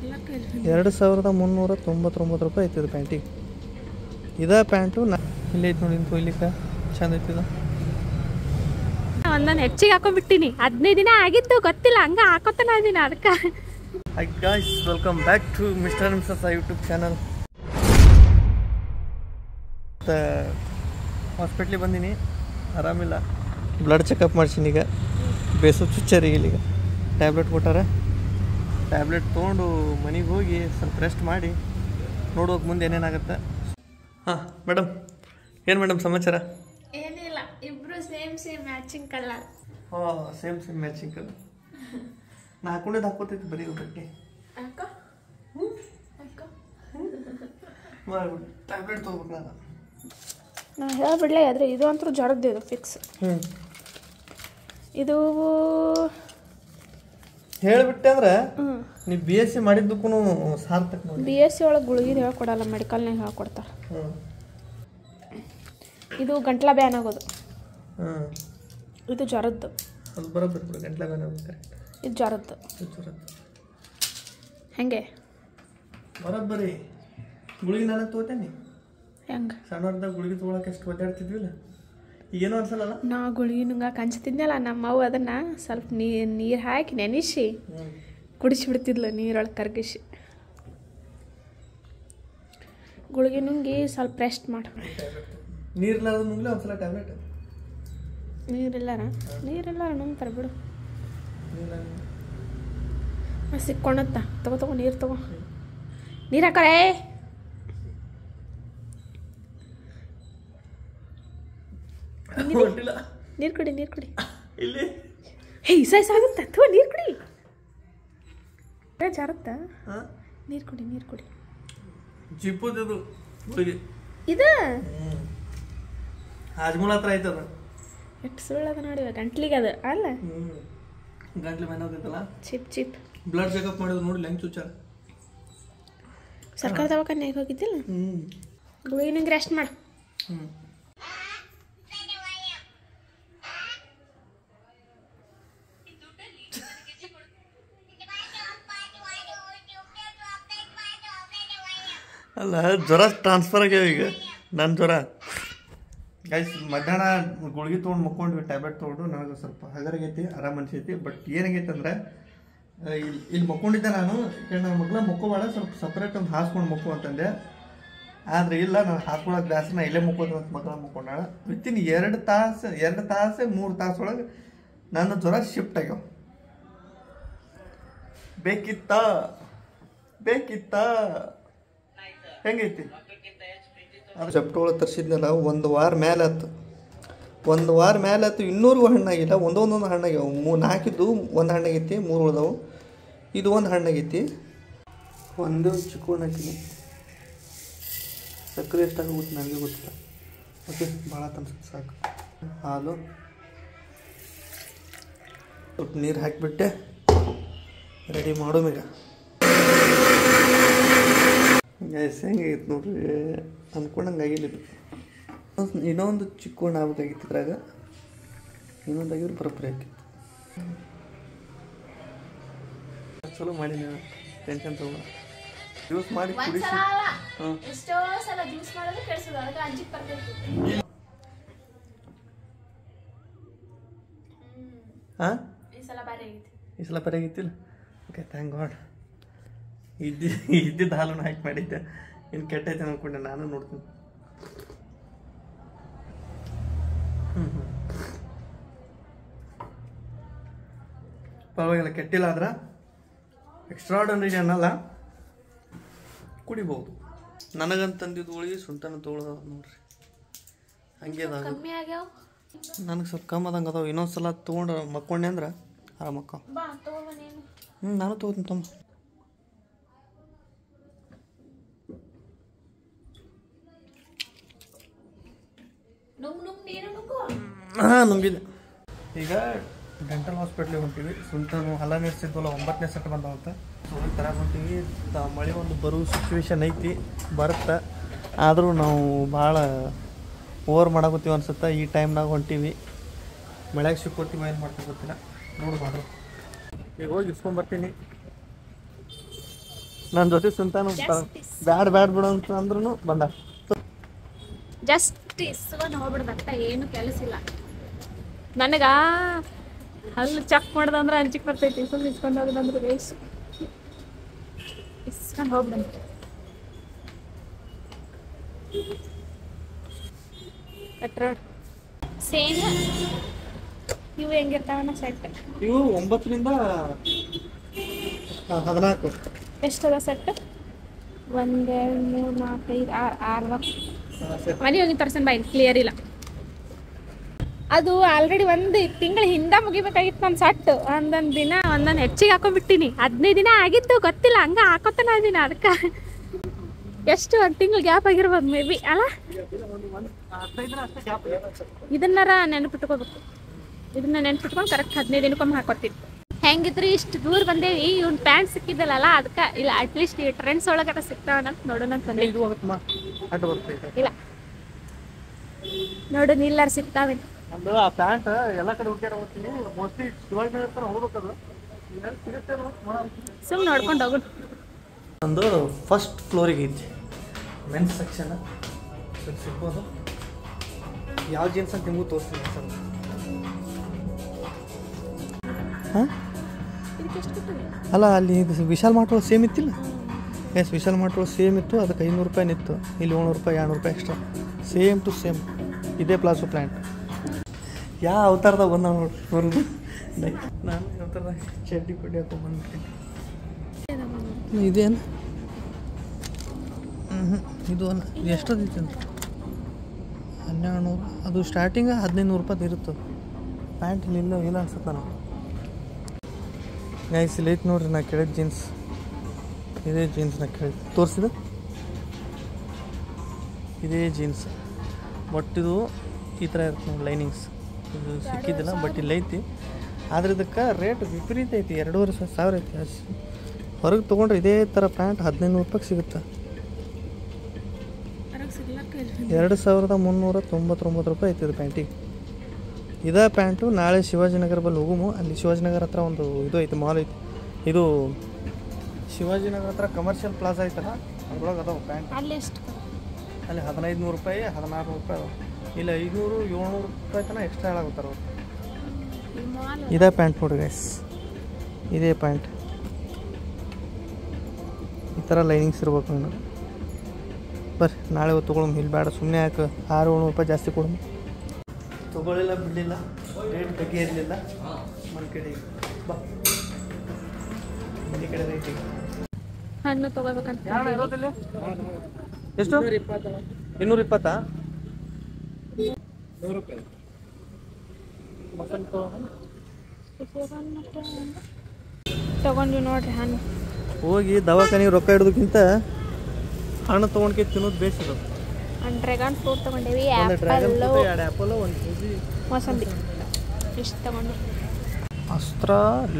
2399 ರೂಪಾಯಿ ಐತಿ ಇದು ಪ್ಯಾಂಟಿಗೆ. ಇದ ಪ್ಯಾಂಟು ಇಲ್ಲಿ ಐತಿ ನೋಡಿ, ಕೊಯ್ಲಿಕ್ಕೆ ಚಂದ ಐತಿದ. ಒಂದೊಂದು ಹೆಚ್ಚಿಗೆ ಹಾಕೊಂಡ್ಬಿಟ್ಟಿನಿ. 15 ದಿನ ಆಗಿತ್ತು ಗೊತ್ತಿಲ್ಲ, ಹಂಗ ಹಾಕೋತಾನ ಇದೀನಿ ಅದಕ್ಕೆ. Hi guys, welcome back to Mr. and Mrs. YouTube channel. ಹಾಸ್ಪಿಟ್ಲಿಗೆ ಬಂದೀನಿ, ಆರಾಮಿಲ್ಲ. ಬ್ಲಡ್ ಚೆಕಪ್ ಮಾಡ್ಸೀನಿ. ಈಗ ಬೇಸು ಚುಚ್ಚರಿ. ಇಲ್ಲಿಗ ಟ್ಯಾಬ್ಲೆಟ್ ಕೊಟ್ಟಾರ. ಟ್ಯಾಬ್ಲೆಟ್ ತೊಗೊಂಡು ಮನೆಗೆ ಹೋಗಿ ಸ್ವಲ್ಪ ರೆಸ್ಟ್ ಮಾಡಿ ನೋಡುವಾಗ ಮುಂದೆ ಏನೇನಾಗುತ್ತೆ. ಹಾಂ ಮೇಡಮ್, ಏನು ಮೇಡಮ್ ಸಮಾಚಾರ? ಏನಿಲ್ಲ, ಇಬ್ರು ಸೇಮ್ ಮ್ಯಾಚಿಂಗ್ ಕಲರ್. ಹಾಂ, ಸೇಮ್ ಮ್ಯಾಚಿಂಗ್ ಕಲರ್. ನಾ ಹಾಕೊಂಡಿದ್ದು ಹಾಕೋತೈತಿ ಬರೀ ಬಟ್ಟೆ. ಟ್ಯಾಬ್ಲೆಟ್ ತೊಗೋಬೇಕು ನಾನು ಹೇಳ್ಬಿಡ್ಲೇ, ಆದರೆ ಇದು ಅಂತೂ ಜರದ್ದು, ಇದು ಫಿಕ್ಸ್. ಇದು ಹೇಳಿಬಿಟ್ಟೆ ಅಂದ್ರೆ ನೀವು BSc ಮಾಡಿದ್ದಕ್ಕೂ ಸಾರ್ಥಕ. BSc ಒಳಗೆ ಗುಳಿಗೆ ಹೇಳ್ಕೊಡಲ್ಲ, ಮೆಡಿಕಲ್ನಾಗ ಹೇಳ್ಕೊಡ್ತಾರೆ. ಇದು ಗಂಟ್ಲ ಬ್ಯಾನ್ ಆಗೋದು, ಇದು ಜ್ವರದ್ದು. ಅದು ಬರೋಬ್ಬರಿ ಬಿಡು, ಗಂಟ್ಲ ಬ್ಯಾನ್ ಆಗೋದು ಕರೆಕ್ಟ್. ಇದು ಜ್ವರದ್ದು. ಹೆಂಗೆ ಬರೋಬ್ಬರಿ. ಗುಳಿಗೆ ನಾನು ತೊಗೋತೇನೆ. ಹೆಂಗೆ ಸಣ್ಣವ್ರದಾಗ ಗುಳಿಗೆ ತೊಗೊಳಕ್ಕೆ ಎಷ್ಟು ಒದ್ದಾಡ್ತಿದ್ವಿಲ್ಲ, ಈಗೇನು ಅನ್ಸಲ್ಲ. ನಾ ಗುಳಿಗೆ ನುಂಗಾಕ ಹಂಚ್ತಿದ್ನಲ್ಲ, ನಮ್ಮವ್ವ ಅದನ್ನು ಸ್ವಲ್ಪ ನೀರು ಹಾಕಿ ನೆನೆಸಿ ಕುಡಿಸಿಬಿಡ್ತಿದ್ಲು, ನೀರೊಳಗೆ ಕರ್ಗಿಸಿ. ಗುಳಿಗೆ ನುಂಗಿ ಸ್ವಲ್ಪ ರೆಸ್ಟ್ ಮಾಡು. ನೀರಿಲ್ಲಾರ್ದು ನುಂಗ್ಲಿ ಒಂದ್ಸಲ ಟ್ಯಾಬ್ಲೆಟ್. ನೀರಿಲ್ಲಾರ ನುಂಗ್ತಾರೆ ಬಿಡು. ಸಿಕ್ಕೊಂಡತ್ತ ತಗೋ ನೀರು ತಗೋ. ನೀರು ಹಾಕಳೆ. ನೀರು ಕುಡಿ ಇಲ್ಲಿ ಹೇ ಸಾಗುತ್ತ ಅಥವಾ ನೀರು ಕುಡಿ. ಜಾರತ್ತ. ನೀರು ಕುಡಿ ಜಿಪ್ಪುದು ಗುಳಿಗೆ. ಇದು ಹಾಜ್ಮೂಲ ಹತ್ರ ಆಯ್ತದ. ಎಷ್ಟು ಸುಳ್ಳದ ನೋಡಿ, ಗಂಟ್ಲಿಗೆ ಅದು ಅಲ್ಲ, ಗಂಟ್ಲು ಮೇನೋದೈತಲ್ಲ. ಚಿಪ್ ಬ್ಲಡ್ ಚೆಕಪ್ ಮಾಡಿದ್ರು ನೋಡಿ, ಹೆಂಗೆ ಚುಚ್ಚಾರ. ಸರ್ಕಾರ ದವಾಖಾನೆಗೆ ಹೋಗಿದ್ದಿಲ್ಲ. ಗುಳಿಗೆ ನಿಂಗೆ ರೆಸ್ಟ್ ಮಾಡು. ಅಲ್ಲ, ಜ್ವರ ಟ್ರಾನ್ಸ್ಫರ್ ಆಗ್ಯಾವ ಈಗ. ನನ್ನ ಜ್ವರ ಗೈಸ್, ಮಧ್ಯಾಹ್ನ ಗುಳಿಗೆ ತೊಗೊಂಡು ಮಕ್ಕೊಂಡ್ವಿ, ಟ್ಯಾಬ್ಲೆಟ್ ತೊಗೊಂಡು. ನನಗೆ ಸ್ವಲ್ಪ ಹಗರಾಗೈತಿ, ಆರಾಮ ಅನ್ಸೈತಿ. ಬಟ್ ಏನಾಗೈತೆ ಅಂದ್ರೆ, ಇಲ್ಲಿ ಮಕ್ಕೊಂಡಿದ್ದೆ ನಾನು. ನನ್ನ ಮಗ್ಳ ಮಕ್ಕೋಬೇಡ, ಸ್ವಲ್ಪ ಸಪ್ರೇಟ್ ಒಂದು ಹಾಸ್ಕೊಂಡು ಮಕ್ಕೋ ಅಂತಂದೆ. ಆದರೆ ಇಲ್ಲ, ನಾನು ಹಾಸ್ಕೊಳಕ್ಕೆ ಜಾಸ್ತಿ ನಾ ಇಲ್ಲೇ ಮಕ್ಕೋದು ಅಂತ ಮಗ್ಳ ಮಕ್ಕೊಂಡಾಳ. ವಿತಿನ್ 2 ತಾಸು 3 ತಾಸೊಳಗೆ ನನ್ನ ಜ್ವರ ಶಿಫ್ಟ್ ಆಗ್ಯಾವ. ಬೇಕಿತ್ತ ಹೆಂಗೈತಿ? ಅದು ಜಪ್ಟೊಳಗೆ ತರಿಸಿದ್ನಲ್ಲ, 1 ವಾರ ಮೇಲೆ ಆಯ್ತು. 1 ವಾರ ಮೇಲೆ ಆಯ್ತು, ಇನ್ನೂರಿಗೂ ಹಣ್ಣಾಗಿಲ್ಲ. ಒಂದೊಂದೊಂದು ಹಣ್ಣಾಗ್ಯಾವ. 4 ಇದ್ದು, 1 ಹಣ್ಣಾಗೈತಿ, 3 ಉಳ್ದವು. ಇದು 1 ಹಣ್ಣಾಗೈತಿ. ಒಂದು ಚಿಕ್ಕನ್ ಹಾಕಿನಿ. ಸಕ್ಕರೆ ಎಷ್ಟಾಗುತ್ತೆ ನನಗೆ ಗೊತ್ತಿಲ್ಲ. ಓಕೆ, ಭಾಳ ಅನ್ಸುತ್ತೆ, ಸಾಕು. ಹಾಲು ಸ್ವಲ್ಪ ನೀರು ಹಾಕಿಬಿಟ್ಟೆ, ರೆಡಿ ಮಾಡೋ ಈಗ. ಗ್ಯಾಸ್ ಹೆಂಗಾಗಿತ್ತು ನೋಡ್ರಿ, ಅಂದ್ಕೊಂಡಂಗೆ ಆಗಿಲ್ಲ. ಇದು ಇನ್ನೊಂದು ಚಿಕ್ಕ ಆಗ್ಬೇಕಾಗಿತ್ತು. ಇದ್ರಾಗ ಇನ್ನೊಂದು ಆಗಿರೋ ಬರೋಬ್ಬರಿ ಆಗಿತ್ತು. ಚಲೋ ಮಾಡಿ, ನೀವು ಟೆನ್ಷನ್ ತಗೋಣ. ಜ್ಯೂಸ್ ಮಾಡಿ ಕುಡಿಸಿ. ಹಾಂ, ಈ ಸಲ ಬರೀ ಆಗಿತ್ತಿಲ್ಲ. Okay, thank god. ಇದ್ದಿದ್ದು ಹಾಲನ್ನು ಹಾಕಿ ಮಾಡಿದ್ದೆ. ಇನ್ನು ಕೆಟ್ಟೈತೆ ಅಂದ್ಕೊಂಡೆ, ನಾನು ನೋಡ್ತೀನಿ. ಪರವಾಗಿಲ್ಲ, ಕೆಟ್ಟಿಲ್ಲ. ಆದ್ರೆ ಎಕ್ಸ್ಟ್ರಾಡನರಿ ಅನ್ನಲ್ಲ, ಕುಡಿಬೋದು. ನನಗಂತಂದಿದ್ದು ಉಳಿ ಸುಂಟನ ತೊಗೊಳೋದು ನೋಡ್ರಿ, ಹಂಗೆ ಅದಾವ. ನನಗೆ ಸ್ವಲ್ಪ ಕಮ್ಮಿ ಅದಂಗೆ ಅದಾವ. ಇನ್ನೊಂದು ಸಲ ತೊಗೊಂಡು ಮಕ್ಕೊಂಡೆ ಅಂದ್ರೆ ಆರಾಮಕ್ಕ. ನಾನು ತೊಗೋತೀನಿ ತಮ್ಮ. ಹಾಂ, ನುಂಗಿದೆ. ಈಗ ಡೆಂಟಲ್ ಹಾಸ್ಪಿಟ್ಲಿಗೆ ಹೊಂಟೀವಿ. ಸುಂಟನು ಹಲ್ಲ ನಡೆಸಿದ್ವಲ್ಲ, 9ನೇ ಸೆಟ್ ಬಂದವಂತ. ಹೋಗಿ ತರ ಹೊಂಟೀವಿ. ಮಳೆ ಒಂದು ಬರೋ ಸಿಚುವೇಶನ್ ಐತಿ, ಬರುತ್ತೆ. ಆದರೂ ನಾವು ಭಾಳ ಓವರ್ ಮಾಡಾಕತ್ತೀವಿ ಅನ್ಸುತ್ತೆ. ಈ ಟೈಮ್ನಾಗ ಹೊಂಟೀವಿ. ಮಳೆಗೆ ಸಿಕ್ಕೋತೀವಿ, ಏನು ಮಾಡ್ತೀವಿ ಗೊತ್ತಿಲ್ಲ. ನೋಡು ಮಾಡ್ರು. ಈಗ ಹೋಗಿ ಇಸ್ಕೊಂಬರ್ತೀನಿ. ನನ್ನ ಜೊತೆ ಸುಂತಾನು ಬ್ಯಾಡ್ ಬಿಡು ಅಂತ ಅಂದ್ರೂ ಬಂದ. ಜಸ್ಟ್ ಇಸ್ಕೊಂಡು ಹೋಗ್ಬಿಡ್ದಂತ ಏನು ಕೆಲಸ ಇಲ್ಲ ನನಗ. ಹಲ್ಲು ಚೆಕ್ ಮಾಡ್ದಂದ್ರೆ ಅಂಜಿಕೆ ಬರ್ತೈತಿ. ಸುಮ್ಮನೆ ಇಸ್ಕೊಂಡು ಹೋಗೋದಂದ್ರೆ ವೇಸ್ಟ್. ಇಸ್ಕೊಂಡು ಹೋಗ್ಬಿಡಂತ. ಕಟ್ರೋಡ್ ಸೇಮ್ ಇವು ಹೆಂಗಿರ್ತಾವಣ್ಣ ಸೆಟ್? ಇವು 9 ರಿಂದ 14. ಎಷ್ಟದ ಸೆಟ್? 1 2 3 4 5 6 ಮನೆ ಹೋಗಿ ತರ್ಸನ್ ಬಾಯ್, ಕ್ಲಿಯರ್ ಇಲ್ಲ. ಅದು ಆಲ್ರೆಡಿ 1 ತಿಂಗಳ ಹಿಂದೆ ಮುಗಿಬೇಕಾಗಿತ್ತು ನನ್ನ ಸೆಟ್. ಒಂದೊಂದು ದಿನ ಒಂದೊಂದು ಹೆಚ್ಚಿಗೆ ಹಾಕೊಂಡ್ಬಿಟ್ಟಿನಿ. 15 ದಿನ ಆಗಿತ್ತು ಗೊತ್ತಿಲ್ಲ, ಹಂಗೆ ಹಾಕೋತಾನ ಇದೀನಿ. ಅದಕ್ಕೆ ಎಷ್ಟು 1 ತಿಂಗಳು ಗ್ಯಾಪ್ ಆಗಿರ್ಬೋದು ಮೇ ಬಿ ಅಲ್ಲ. ಇದನ್ನಾರ ನೆನಪಿಟ್ಕೋಬೇಕು. ಇದನ್ನ ನೆನಪಿಟ್ಕೊಂಡು ಕರೆಕ್ಟ್ 15 ದಿನಕ್ಕೊಮ್ಮೆ ಹಾಕೋತೀನಿ. ಹೆಂಗಿದ್ರು ಇಷ್ಟು ದೂರ ಬಂದೇವಿ, ಇವ್ನ ಪ್ಯಾಂಟ್ ಸಿಕ್ಕಿದ್ದಲ್ಲ ಅದಕ್ಕೆ. ಇಲ್ಲ ಅಟ್ಲೀಸ್ಟ್ ಈ ಟ್ರೆಂಡ್ಸ್ ಒಳಗಡೆ ಸಿಗ್ತಾವ ನೋಡೋಣ ಅಂತಂದೆ. ಇಲ್ಲ ನೋಡು ಇಲ್ಲಾರ ಸಿಗ್ತಾವೆ. ಸುಮ್ಮನೆ ನೋಡ್ಕೊಂಡು ಹೋಗೋಣ. ಒಂದು ಫಸ್ಟ್ ಫ್ಲೋರಿಗೆ ಐತಿ ಮೆನ್ಸ್ ಸೆಕ್ಷನ್. ಸಿಗ್ಬೋದು. ಯಾವ ಜೀನ್ಸ್ ಅಂತ ನಿಮಗೂ ತೋರಿಸ್ತೀನಿ ಸರ್. ಹಾಂ ಅಲ್ಲ, ಅಲ್ಲಿ ವಿಶಾಲ್ ಮಾರ್ಟ್ ಒಳಗೆ ಸೇಮ್ ಇತ್ತಿಲ್ಲ? ಎಸ್, ವಿಶಾಲ್ ಮಾರ್ಟ್ ಒಳಗೆ ಸೇಮ್ ಇತ್ತು. ಅದಕ್ಕೆ 500 ರೂಪಾಯಿ ನಿತ್ತು. ಇಲ್ಲಿ 700 ರೂಪಾಯಿ 200 ರೂಪಾಯಿ ಎಕ್ಸ್ಟ್ರಾ. ಸೇಮ್ ಟು ಸೇಮ್ ಇದೇ ಪ್ಲಾಸೋ ಪ್ಲ್ಯಾಂಟ್. ಯಾವ ಅವತಾರದಾಗ ಬಂದ ನೋಡ್ರಿ ಬರೋದು. ನಾನು ಅವತಾರದಾಗ ಚಡ್ಡಿ ಪಡ್ಡಿ ಹಾಕೊಂಡ್ಬಂದ್ಬಿಟ್ಟಿನಿ. ಇದೇನು ಇದು ಅಲ್ಲ, ಇದು ಎಷ್ಟೊಂದಿತ್ತು ಅಂತ 1200. ಅದು ಸ್ಟಾರ್ಟಿಂಗ್ 1500 ರೂಪಾಯಿ ಇರುತ್ತೆ. ಪ್ಯಾಂಟ್ ಇಲ್ಲ ಅನ್ಸುತ್ತೆ ನನಗೆ. ಗೈಸ್ ಇಲ್ಲಿ ಐತೆ ನೋಡ್ರಿ, ನಾ ಕೇಳಿದ ಜೀನ್ಸ್. ಇದೇ ಜೀನ್ಸ್ ನಾ ಕೇಳಿದ್ದು ತೋರಿಸಿದ. ಇದೇ ಜೀನ್ಸ್. ಬಟ್ ಇದು ಈ ಥರ ಇರುತ್ತೆ ನೋಡಿ, ಲೈನಿಂಗ್ಸ್. ಇದು ಸಿಕ್ಕಿದ್ದಿಲ್ಲ, ಬಟ್ ಇಲ್ಲಿ ಐತಿ. ಆದರೆ ಇದಕ್ಕೆ ರೇಟ್ ವಿಪರೀತ ಐತಿ. 2500 ಐತಿ. ಹೊರಗೆ ತೊಗೊಂಡ್ರೆ ಇದೇ ಥರ ಪ್ಯಾಂಟ್ 1500 ರೂಪಾಯಿಗೆ ಸಿಗುತ್ತೆ. 2399 ರೂಪಾಯಿ ಐತಿ ಇದು ಪ್ಯಾಂಟಿಗೆ. ಇದೇ ಪ್ಯಾಂಟು ನಾಳೆ ಶಿವಾಜಿನಗರ ಬಲ್ಲಿ ಹೋಗುಮು. ಅಲ್ಲಿ ಶಿವಾಜಿನಗರ ಹತ್ರ ಒಂದು ಇದು ಐತಿ, ಮಾಲ್ ಐತಿ. ಇದು ಶಿವಾಜಿನಗರ ಹತ್ರ ಕಮರ್ಷಿಯಲ್ ಪ್ಲಾಜಾ ಐತಲ್ಲ, ಅದ್ರೊಳಗೆ ಅದಾವ ಪ್ಯಾಂಟ್. ಅಲ್ಲಿ ಎಷ್ಟು? ಅಲ್ಲಿ 1500 ರೂಪಾಯಿ 1600 ರೂಪಾಯಿ ಅದಾವ. ಇಲ್ಲ 500 700 ರೂಪಾಯಿ ತನಕ ಎಕ್ಸ್ಟ್ರಾ ಹೇಳಾಗುತ್ತಾರ ಅವ್ರು. ಇದೇ ಪ್ಯಾಂಟ್ ನೋಡ್ರಿ ಗೈಸ್, ಇದೇ ಪ್ಯಾಂಟ್. ಈ ಥರ ಲೈನಿಂಗ್ಸ್ ಇರ್ಬೇಕು ನನಗೆ. ಬರ್ರಿ ನಾಳೆ ತೊಗೊಳಮ್. ಇಲ್ಲಿ ಬೇಡ, ಸುಮ್ಮನೆ ಯಾಕೆ 600-700 ರೂಪಾಯಿ ಜಾಸ್ತಿ ಕೊಡೋಣ. ತೊಗೊಳ್ಳಿಲ್ಲ ಬಿಡಲಿಲ್ಲ, ರೇಟ್ ಬಗ್ಗೆ ಇರಲಿಲ್ಲ. ಮನೆ ಕಡೆ ಬಾ, ಮನೆ ಕಡೆ ರೇಟ್ ಹಣ್ಣು ತೊಗೋಬೇಕಂತ. ಎಷ್ಟು? 220. 100 ರೂಪಾಯಿ. ತಗೊಂಡ್ವಿ ನೋಡ್ರಿ ಹಣ್ಣು. ಹೋಗಿ ದವಾಖಾನೆಗೆ ರೊಕ್ಕ ಇಡೋದಕ್ಕಿಂತ ಹಣ್ಣು ತೊಗೊಂಡ್ಕೆ ತಿನ್ನೋದು ಬೇಸಿರೋದು. ಡ್ರ್ಯಾಗನ್ ಫ್ರೂಟ್ ತೊಗೊಂಡೇವಿ, ಡ್ರ್ಯಾಗನ್ ಫ್ರೂಟ್ 2 ಆ್ಯಪಲ್ 1 kg ಮೋಸಂಬಿ ಇಷ್ಟು ತೊಗೊಂಡು. ಅಸ್ತ್ರ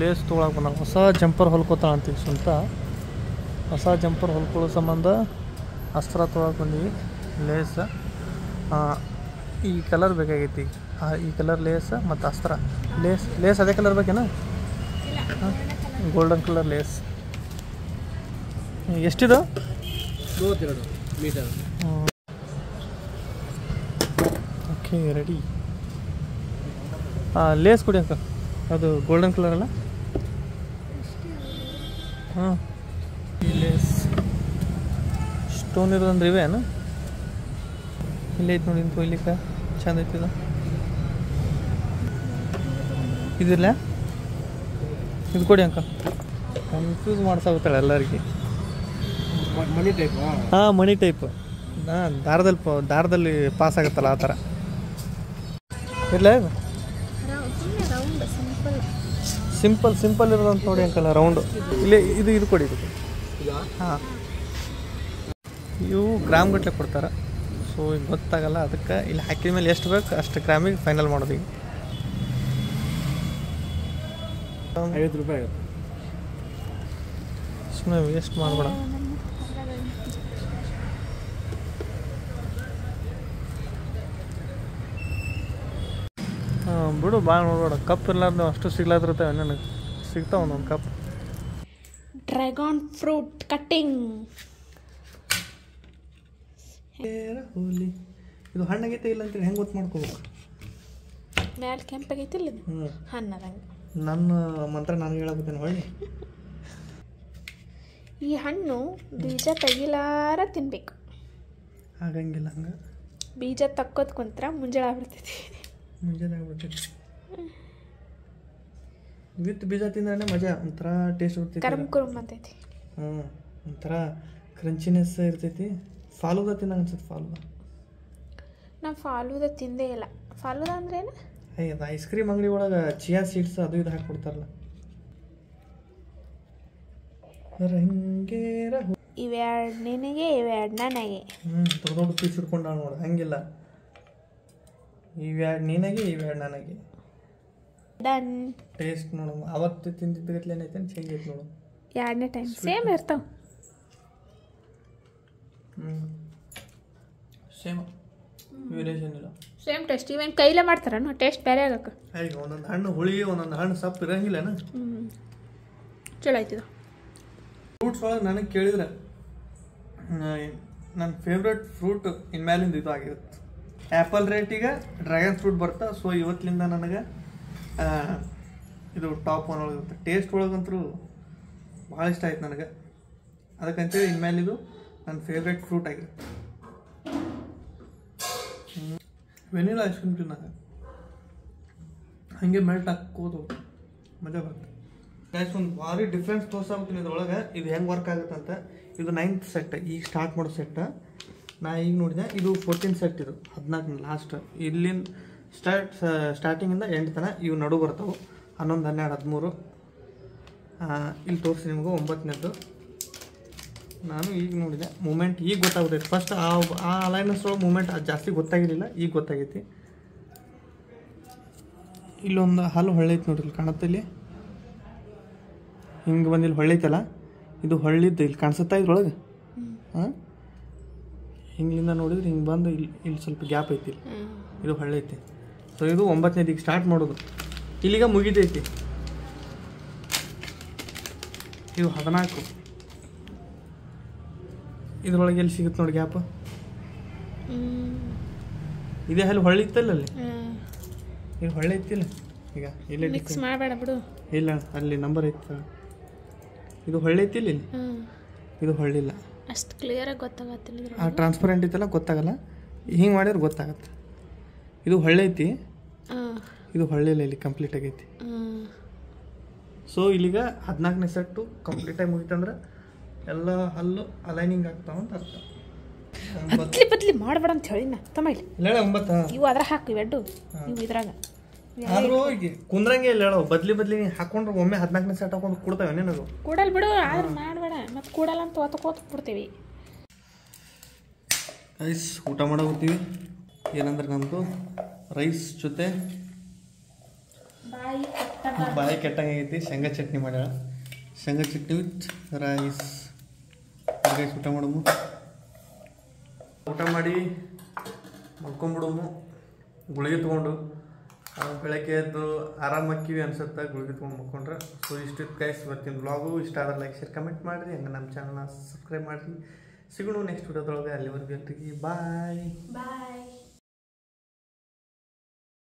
ಲೇಸ್ ತೊಗೊಳಕ್ಕೆ ಬಂದ. ಹೊಸ ಜಂಪರ್ ಹೊಲ್ಕೋತಾಳ ಅಂತೀವಿ ಸ್ವಂತ. ಹೊಸ ಜಂಪರ್ ಹೊಲ್ಕೊಳ್ಳೋ ಸಂಬಂಧ ಅಸ್ತ್ರ ತೊಗೊಳಕ್ಕೆ ಬಂದೀವಿ. ಲೇಸ್ ಈ ಕಲರ್ ಬೇಕಾಗೈತಿ. ಈ ಕಲರ್ ಲೇಸ್ ಮತ್ತು ಅಸ್ತ್ರ. ಲೇಸ್ ಅದೇ ಕಲರ್ ಬೇಕೇನಾ? Golden colour lace. ಎಷ್ಟಿದು? 32 ಮೀಟರ್. Okay ready. ಲೇಸ್ ಕೊಡಿ ಅಂಕ. ಅದು ಗೋಲ್ಡನ್ ಕಲರ್ ಅಲ್ಲ? ಹಾಂ, ಈ ಲೇಸ್ ಸ್ಟೋನ್ ಇರೋದಂದ್ರೆ ಇವೇನು? ಇಲ್ಲೇ ಐತೆ ನೋಡಿ, ಇಂತು ಇಲ್ಲಿಕ್ಕೆ ಚಂದ ಐತಿದ. ಇದಿಲ್ಲ, ಇದು ಕೊಡಿ ಅಂಕ. ಕನ್ಫ್ಯೂಸ್ ಮಾಡ್ಸಾಗುತ್ತಾಳೆ ಎಲ್ಲರಿಗೆ. ಮನಿ ಟೈಪ್? ಹಾಂ, ಮನಿ ಟೈಪ್. ಹಾಂ, ದಾರದಲ್ಲಿ ಪಾಸ್ ಆಗುತ್ತಲ್ಲ ಆ ಥರ. ಇರಲ್ಲ ಇದು ಸಿಂಪಲ್ ಇರೋದಂತ ನೋಡಿ ಅಂಕಲ್ಲ, ರೌಂಡು. ಇಲ್ಲೇ ಇದು ಕೊಡಿ. ಹಾಂ, ಇವು ಗ್ರಾಮ್ ಗಟ್ಟಲೆ ಕೊಡ್ತಾರೆ. ಸೊ ಈಗ ಗೊತ್ತಾಗಲ್ಲ, ಅದಕ್ಕೆ ಇಲ್ಲಿ ಹಾಕಿದ ಮೇಲೆ ಎಷ್ಟು ಬೇಕು ಅಷ್ಟು ಗ್ರಾಮಿಗೆ ಫೈನಲ್ ಮಾಡೋದು. ಈಗ 50 ರೂಪಾಯಿ ಆಗುತ್ತೆ. ಸುಮ್ಮನೆ ವೇಸ್ಟ್ ಮಾಡಬೇಡ. ಹಾಂ ಬಿಡು, ಭಾಳ ನೋಡ್ಬೇಡ. ಕಪ್ ಇರ್ಲಾರ್ದು ಅಷ್ಟು ಸಿಗ್ಲಾದಿರ್ತವೆ. ನನಗೆ ಸಿಗ್ತಾವ ಒಂದೊಂದು ಕಪ್. Dragon fruit cutting. ಹೋಲಿ ಇದು ಹಣ್ಣಾಗೈತೆ ಇಲ್ಲ ಅಂತೇಳಿ ಹೆಂಗೆ ಗೊತ್ತು ಮಾಡ್ಕೋಬೇಕು? ಮ್ಯಾಲೆ ಕೆಂಪಾಗೈತಿಲ್ಲ ಇದು ಹಣ್ಣದಂಗೆ. ನನ್ನ ಮಂತ್ರ ನಾನು ಹೇಳಕತ್ತೇನೆ ಹೊಳ್ಳಿ. ಈ ಹಣ್ಣು ಬೀಜ ತೆಗಿಲಾರ ತಿನ್ಬೇಕು. ಆಗಂಗಿಲ್ಲ ಹಂಗೆ. ಬೀಜ ತಕ್ಕೋದ್ ಕುಂತ್ರ ಮುಂಜಾನೆ ಆಗ್ಬಿಡ್ತೈತಿ. ಮುಂಜಾನೆ ಆಗ್ಬಿಡ್ತೈತಿ. ವಿತ್ ಬೀಜ ತಿಂದ್ರೆ ಮಜಾ, ಒಂಥರ ಟೇಸ್ಟ್ ಇರ್ತೈತಿ. ಕರ್ಮ್ ಕುರುಮ್ ಅಂತೈತಿ. ಒಂಥರ ಕ್ರಂಚಿನೆಸ್ ಇರ್ತೈತಿ. ಫಾಲೂದ ತಿನ್ನಂಗೆ ಅನ್ಸುತ್ತೆ. ಫಾಲೂದ ನಾವು ಫಾಲೂದ ತಿಂದೇ ಇಲ್ಲ. ಫಾಲೂದ ಅಂದ್ರೇನು? ಅದು ಐಸ್ ಕ್ರೀಮ್ ಅಂಗಡಿ ಒಳಗೆ ಚಿಯಾ ಸೀಡ್ಸ್ ಅದು ಇದು ಹಾಕಿಕೊಡ್ತಾರಲ್ಲ. ರಂಗೇರ ಇವೆರಡು ನಿನಗೆ ಇವೆರಡು ನನಗೆ. ದೊಡ್ಡ ದೊಡ್ಡ ಪೀಸ್ ಇಟ್ಕೊಂಡ ನೋಡು. ಹಂಗಿಲ್ಲ, ಇವೆರಡು ನಿನಗೆ ಇವೆರಡು ನನಗೆ. ಡನ್. ಟೇಸ್ಟ್ ನೋಡು, ಅವತ್ತು ತಿಂದಿದ್ದಗತ್ಲೆ ಏನೈತೆ ಚೇಂಜ್ ಐತೆ ನೋಡು. ಎರಡನೇ ಟೈಮ್ ಸೇಮ್ ಇರ್ತಾವ. ಸೇಮ್ ವೇರಿಯೇಷನ್ ಇಲ್ಲ. Same taste. ಇವೇನು ಕೈಲೇ ಮಾಡ್ತಾರನು ಟೇಸ್ಟ್ ಬೇರೆ ಆಗಕ್ಕೆ? ಈಗ ಒಂದೊಂದು ಹಣ್ಣು ಹುಳಿ, ಒಂದೊಂದು ಹಣ್ಣು ಸಪ್ಪು ಇರಂಗಿಲ್ಲನ. ಚಲೋ ಆಯ್ತದ. ಫ್ರೂಟ್ಸ್ ಒಳಗೆ ನನಗೆ ಕೇಳಿದ್ರೆ ನನ್ನ ಫೇವ್ರೆಟ್ ಫ್ರೂಟ್ ಇನ್ಮ್ಯಾಲಿಂದ ಇದು ಆಗಿರುತ್ತೆ. ಆ್ಯಪಲ್ ರೇಟಿಗೆ ಡ್ರ್ಯಾಗನ್ ಫ್ರೂಟ್ ಬರ್ತಾ. ಸೊ ಇವತ್ತಿನಿಂದ ನನಗೆ ಇದು ಟಾಪ್ ಒನ್ ಒಳಗಿರುತ್ತೆ. ಟೇಸ್ಟ್ ಒಳಗಂತೂ ಭಾಳ ಇಷ್ಟ ಆಯ್ತು ನನಗೆ. ಅದಕ್ಕಂತೇಳಿ ಇನ್ಮೇಲೆ ಇದು ನನ್ನ ಫೇವ್ರೆಟ್ ಫ್ರೂಟ್ ಆಗಿರುತ್ತೆ. ವೆನಿಲಾ ಐಸ್ ಕ್ರೀಮ್ ತಿನ್ನಾಗ ಹಾಗೆ ಮೆಲ್ಟ್ ಹಾಕೋದು ಮಜಾ ಬರುತ್ತೆ. ಗೈಸ್ ಒಂದು ಭಾರಿ ಡಿಫ್ರೆನ್ಸ್ ತೋರ್ಸಾಗ್ತೀನಿ ಇದ್ರೊಳಗೆ. ಇದು ಹೆಂಗೆ ವರ್ಕ್ ಆಗುತ್ತಂತ. ಇದು 9th ಸೆಟ್, ಈಗ ಸ್ಟಾರ್ಟ್ ಮಾಡೋ ಸೆಟ್. ನಾ ಈಗ ನೋಡಿದೆ ಇದು 14th ಸೆಟ್. ಇದು 14 ಲಾಸ್ಟ್. ಇಲ್ಲಿಂದ ಸ್ಟಾರ್ಟಿಂಗಿಂದ ಎಂಡ್ ತನಕ ಇವು ನಡು ಬರ್ತಾವೆ. 11, 12, 13 ಇಲ್ಲಿ ತೋರಿಸಿ ನಿಮಗೂ 9ನೇದ್ದು. ನಾನು ಈಗ ನೋಡಿದೆ ಮೂಮೆಂಟ್ ಈಗ ಗೊತ್ತಾಗ್ತೈತೆ. ಫಸ್ಟ್ ಆ ಅಲೈನ್ಮೆಂಟ್ಸ್ ಒಳಗೆ ಮೂಮೆಂಟ್ ಜಾಸ್ತಿ ಗೊತ್ತಾಗಿರಲಿಲ್ಲ, ಈಗ ಗೊತ್ತಾಗೈತಿ. ಇಲ್ಲೊಂದು ಹಲ್ಲು ಹೊಳ್ಳೈತಿ ನೋಡ್ರಿ, ಇಲ್ಲಿ ಕಾಣುತ್ತೆ. ಇಲ್ಲಿ ಹಿಂಗೆ ಬಂದು ಇಲ್ಲಿ ಹೊಳ್ಳೈತಲ್ಲ, ಇದು ಹೊಳ್ಳಿದ್ದು ಇಲ್ಲಿ ಕಾಣಿಸುತ್ತಾ ಇದ್ರೊಳಗೆ. ಹಿಂಗಿಂದ ನೋಡಿದ್ರೆ ಹಿಂಗೆ ಬಂದು ಇಲ್ಲಿ ಸ್ವಲ್ಪ ಗ್ಯಾಪ್ ಐತಿ. ಇದು ಹೊಳ್ಳೈತಿ. ಸೊ ಇದು 9ನೇದು ಈಗ ಸ್ಟಾರ್ಟ್ ಮಾಡೋದು. ಇಲ್ಲಿಗ ಮುಗಿದೈತಿ. ಇದು 14. ಇದ್ರೊಳಗೆ ಎಲ್ಲಿ ಸಿಗುತ್ತೆ ನೋಡಿ ಗ್ಯಾಪ್. ಇದೇ ಅಲ್ಲಿ ಹೊಳ್ಳಿತ್ತಲ್ಲ, ಅಲ್ಲಿ ಇಲ್ಲಿ ಹೊಳ್ಳೆ ಐತಿಲ್ಲ. ಈಗ ಇಲ್ಲೇ ಮಿಕ್ಸ್ ಮಾಡಬೇಡ ಬಿಡು. ಇಲ್ಲ ಅಲ್ಲಿ ನಂಬರ್ ಐತಿ. ಇದು ಹೊಳ್ಳೆ ಐತಿಲ್ಲ, ಇಲ್ಲಿ ಇದು ಹೊಳ್ಳಿಲ್ಲ. ಅಷ್ಟು ಕ್ಲಿಯರಾಗಿ ಗೊತ್ತಾಗತ್ತಿಲ್ಲ. ಆ ಟ್ರಾನ್ಸ್ಪರೆಂಟ್ ಐತಲ್ಲ, ಗೊತ್ತಾಗಲ್ಲ. ಹಿಂಗೆ ಮಾಡಿದ್ರೆ ಗೊತ್ತಾಗತ್ತೆ. ಇದು ಹೊಳ್ಳೆ ಐತಿ, ಇದು ಹೊಳ್ಳಿಲ್ಲ. ಇಲ್ಲಿ ಕಂಪ್ಲೀಟ್ ಆಗೈತಿ. ಸೊ ಇಲ್ಲಿಗ 14ನೇ ಸೆಟ್ಟು ಕಂಪ್ಲೀಟಾಗಿ ಮುಗಿತಂದ್ರೆ ಎಲ್ಲ ಹಲ್ಲು ಅಲೈನಿಂಗ್ ಆಗ್ತಾವಂತ ಅರ್ಥ. ಬದ್ಲಿ ಮಾಡಬೇಡ ಅಂತ ಹೇಳಿ ನಾ ತಮ್ಮ. ಇಲ್ಲಿ 9 ಇವು ಅದ್ರ ಹಾಕಿ ಇವೆಡ್ಡು ಇವು ಇದ್ರಾಗ. ಆದ್ರೂ ಕುಂದ್ರಂಗೆ ಇಲ್ಲ ಹೇಳೋ. ಬದ್ಲಿ ಹಾಕೊಂಡ್ರೆ ಒಮ್ಮೆ 14ನೇ ಸೆಟ್ ಹಾಕೊಂಡು ಕೊಡ್ತಾವೆ ನಿನಗೆ. ಕೂಡಲ್ ಬಿಡು, ಆದ್ರೆ ಮಾಡಬೇಡ. ಮತ್ತೆ ಕೂಡಲ್ಲ ಅಂತ ಒತ್ಕೋತ ಬಿಡ್ತೀವಿ. ರೈಸ್ ಊಟ ಮಾಡೋಗ್ತೀವಿ. ಏನಂದ್ರೆ ನಮ್ಮದು ರೈಸ್ ಜೊತೆ ಬಾಯಿ ಕೆಟ್ಟಂಗೈತಿ. ಶೇಂಗಾ ಚಟ್ನಿ ಮಾಡ್ಯಾಳ. ಶೇಂಗಾ ಚಟ್ನಿ ವಿತ್ ರೈಸ್. ರೈಸ್ ಊಟ ಮಾಡಮು. ಊಟ ಮಾಡಿ ಮಲ್ಕೊಂಬಿಡಮು. ಗುಳಿಗೆ ತೊಗೊಂಡು ಬೆಳಗ್ಗೆ ಎದ್ದು ಆರಾಮಾಕಿವಿ ಅನ್ಸುತ್ತೆ ಗುಳಿಗೆ ತೊಗೊಂಡು ಮಲ್ಕೊಂಡ್ರೆ. ಸೊ ಇಷ್ಟಿತ್ತು ಗೈಸ್ ಇವತ್ತಿನ ವ್ಲಾಗು. ಇಷ್ಟ ಆದ್ರೆ ಲೈಕ್, ಶೇರ್, ಕಮೆಂಟ್ ಮಾಡಿರಿ. ಹಂಗೆ ನಮ್ಮ ಚಾನಲ್ನ ಸಬ್ಸ್ಕ್ರೈಬ್ ಮಾಡಿರಿ. ಸಿಗೋಣ ನೆಕ್ಸ್ಟ್ ವಿಡಿಯೋದೊಳಗೆ. ಅಲ್ಲಿವರೆಗೆ ಬಾಯ್.